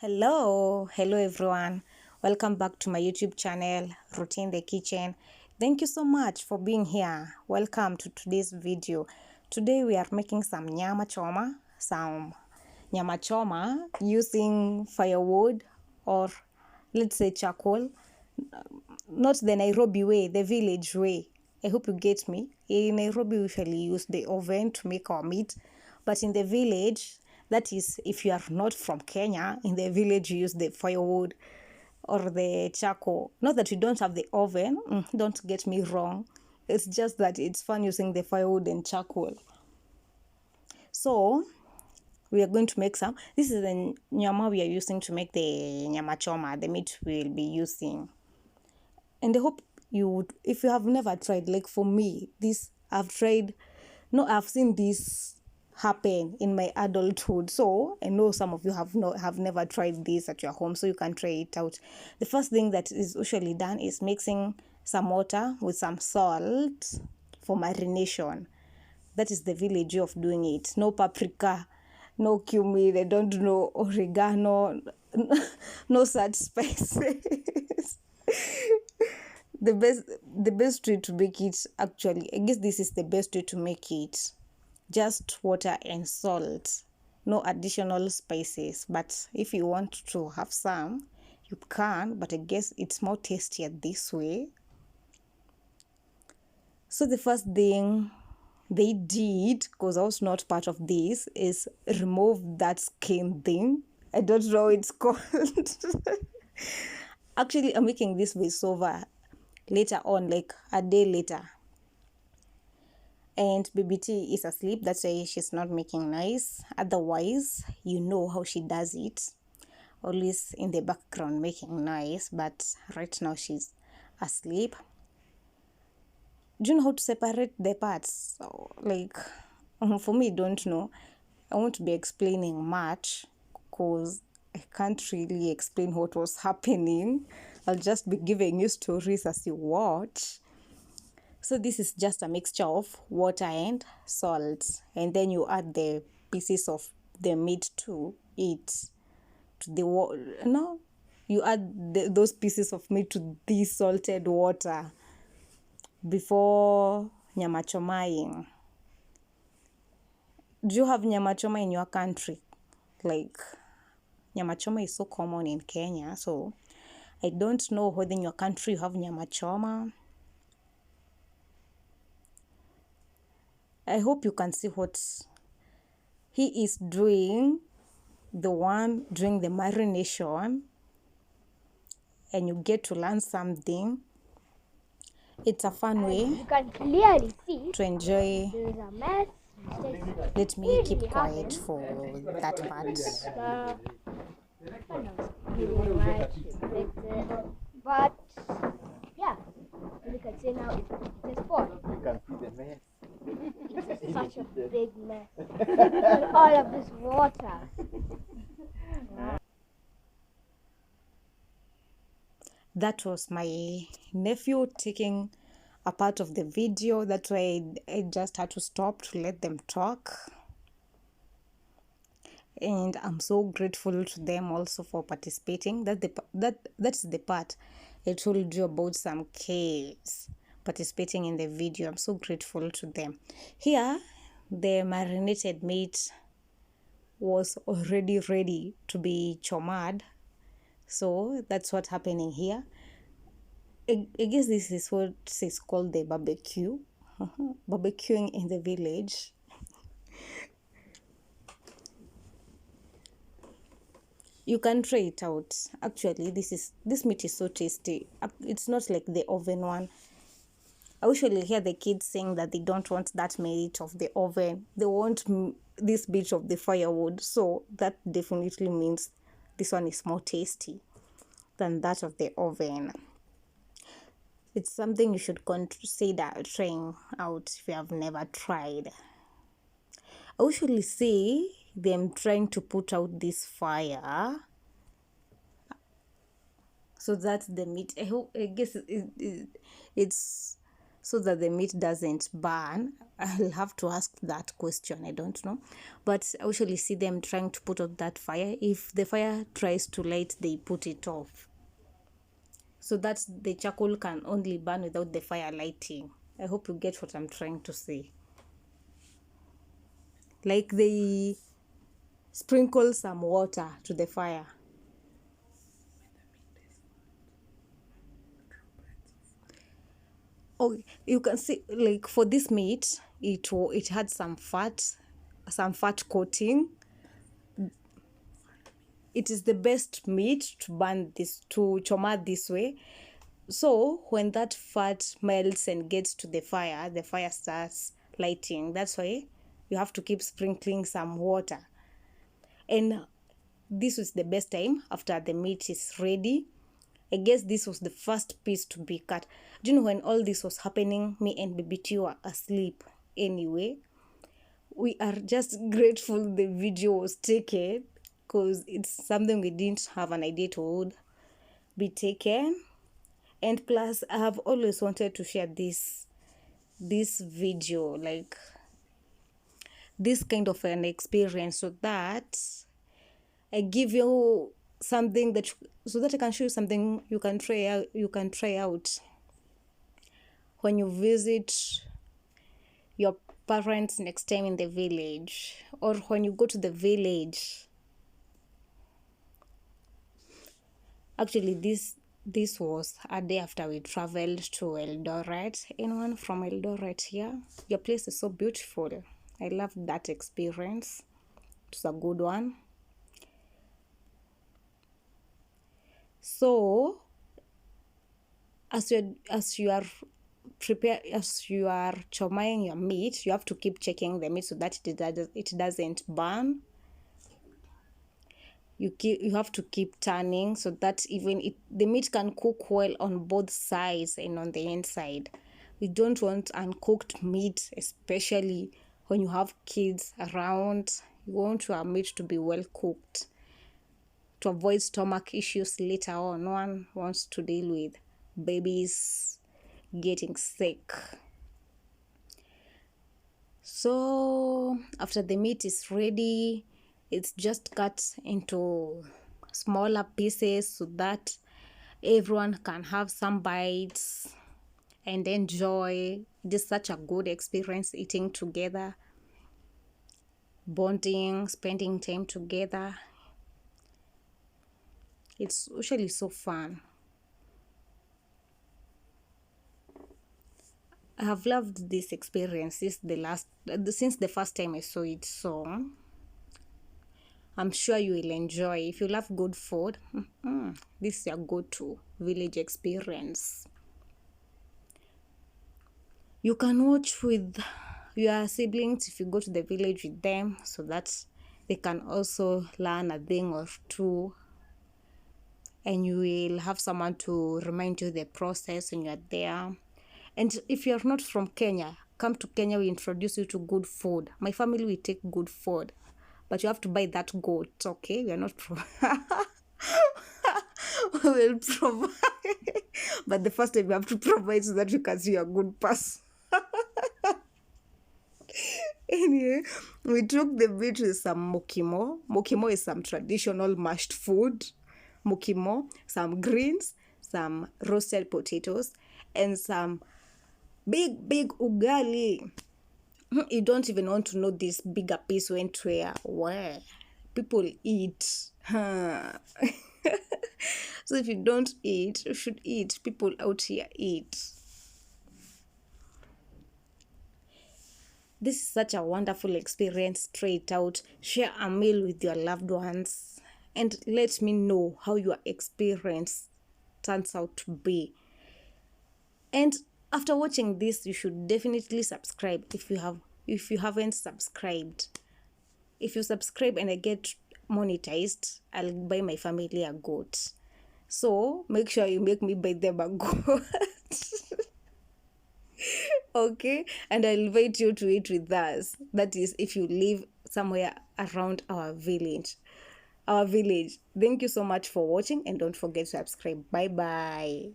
Hello everyone. Welcome back to my YouTube channel, Routine the Kitchen. Thank you so much for being here. Welcome to today's video. Today we are making some Nyama Choma using firewood, or let's say charcoal. Not the Nairobi way, the village way. I hope you get me. In Nairobi, we usually use the oven to make our meat, but in the village, that is, if you are not from Kenya, in the village you use the firewood or the charcoal. Not that we don't have the oven, don't get me wrong. It's just that it's fun using the firewood and charcoal. So, we are going to make some. This is the nyama we are using to make the Nyama Choma, the meat we will be using. And I hope you would, if you have never tried, like for me, I've seen this happen in my adulthood. So I know some of you have never tried this at your home, so you can try it out. The first thing that is usually done is mixing some water with some salt for marination. That is the village way of doing it. No paprika, no cumin, they don't know oregano, no such spices. The best way to make it, actually, I guess this is the best way to make it. Just water and salt, no additional spices. But if you want to have some, you can, but I guess it's more tastier this way. So the first thing they did, because I was not part of this, is remove that skin thing. I don't know what it's called. Actually, I'm making this voiceover later on, like a day later. And BBT is asleep, that's why she's not making noise. Otherwise, you know how she does it. Always in the background making noise, but right now she's asleep. Do you know how to separate the parts? So, like, for me, don't know. I won't be explaining much because I can't really explain what was happening. I'll just be giving you stories as you watch. So this is just a mixture of water and salt, and then you add the pieces of the meat to it. You add those pieces of meat to this salted water before nyama chomaing. Do you have nyama choma in your country? Like, nyama choma is so common in Kenya, so I don't know whether in your country you have nyama choma. I hope you can see what he is doing, the one doing the marination, and you get to learn something. It's a fun way you can clearly see to enjoy. there is a mess. Let me keep quiet for that part. But yeah, you can see now it is full. You can see the mess. It's such a big mess. With all of this water. That was my nephew taking a part of the video. That's why I just had to stop to let them talk. And I'm so grateful to them also for participating. That's the part I told you about, some kids participating in the video. I'm so grateful to them. Here, the marinated meat was already ready to be chomad. So that's what's happening here. I guess this is what is called the barbecue. Barbecuing in the village. You can try it out. Actually, this meat is so tasty. It's not like the oven one. I usually hear the kids saying that they don't want that meat of the oven. They want this bit of the firewood. So that definitely means this one is more tasty than that of the oven. It's something you should consider trying out if you have never tried. I usually see them trying to put out this fire so that the meat, I guess it's so that the meat doesn't burn. I'll have to ask that question. I don't know. But I usually see them trying to put out that fire. If the fire tries to light, they put it off. So that the charcoal can only burn without the fire lighting. I hope you get what I'm trying to say. Like they sprinkle some water to the fire. Oh, you can see, like for this meat, it had some fat coating. It is the best meat to burn this, to choma this way. So when that fat melts and gets to the fire starts lighting. That's why you have to keep sprinkling some water. And this was the best time after the meat is ready. I guess this was the first piece to be cut. Do you know when all this was happening, me and BBQ were asleep anyway? We are just grateful the video was taken because it's something we didn't have an idea to would be taken. And plus, I have always wanted to share this video, like this kind of an experience, so that I give you something that so that I can show you something you can try out. You can try out when you visit your parents next time in the village, or when you go to the village. Actually, this was a day after we traveled to Eldoret. Anyone from Eldoret here? Your place is so beautiful. I loved that experience. It was a good one. So as you are chomaing your meat, you have to keep checking the meat so that it doesn't burn. You have to keep turning so that the meat can cook well on both sides and on the inside. We don't want uncooked meat, especially when you have kids around. You want your meat to be well cooked to avoid stomach issues later on. No one wants to deal with babies getting sick. So after the meat is ready, it's just cut into smaller pieces so that everyone can have some bites and enjoy. It is such a good experience eating together, bonding, spending time together. It's usually so fun. I have loved this experience since the first time I saw it. So I'm sure you will enjoy. If you love good food, this is your go-to village experience. You can watch with your siblings if you go to the village with them, so that they can also learn a thing or two, and you will have someone to remind you the process when you're there. And if you're not from Kenya, come to Kenya, we introduce you to good food. My family will take good food, but you have to buy that goat, okay? We are not we will provide, but the first time you have to provide so that you can see a good person. Anyway, we took the meat with some mokimo. Mokimo is some traditional mashed food. Mokimo, some greens, some roasted potatoes, and some big ugali. You don't even want to know this bigger piece went where people eat. So if you don't eat, you should eat. People out here eat. This is such a wonderful experience. Straight out, share a meal with your loved ones and let me know how your experience turns out to be. And after watching this, you should definitely subscribe if you haven't subscribed. If you subscribe and I get monetized, I'll buy my family a goat. So make sure you make me buy them a goat. Okay, and I'll invite you to eat with us. That is, if you live somewhere around our village. Thank you so much for watching, and don't forget to subscribe. Bye bye.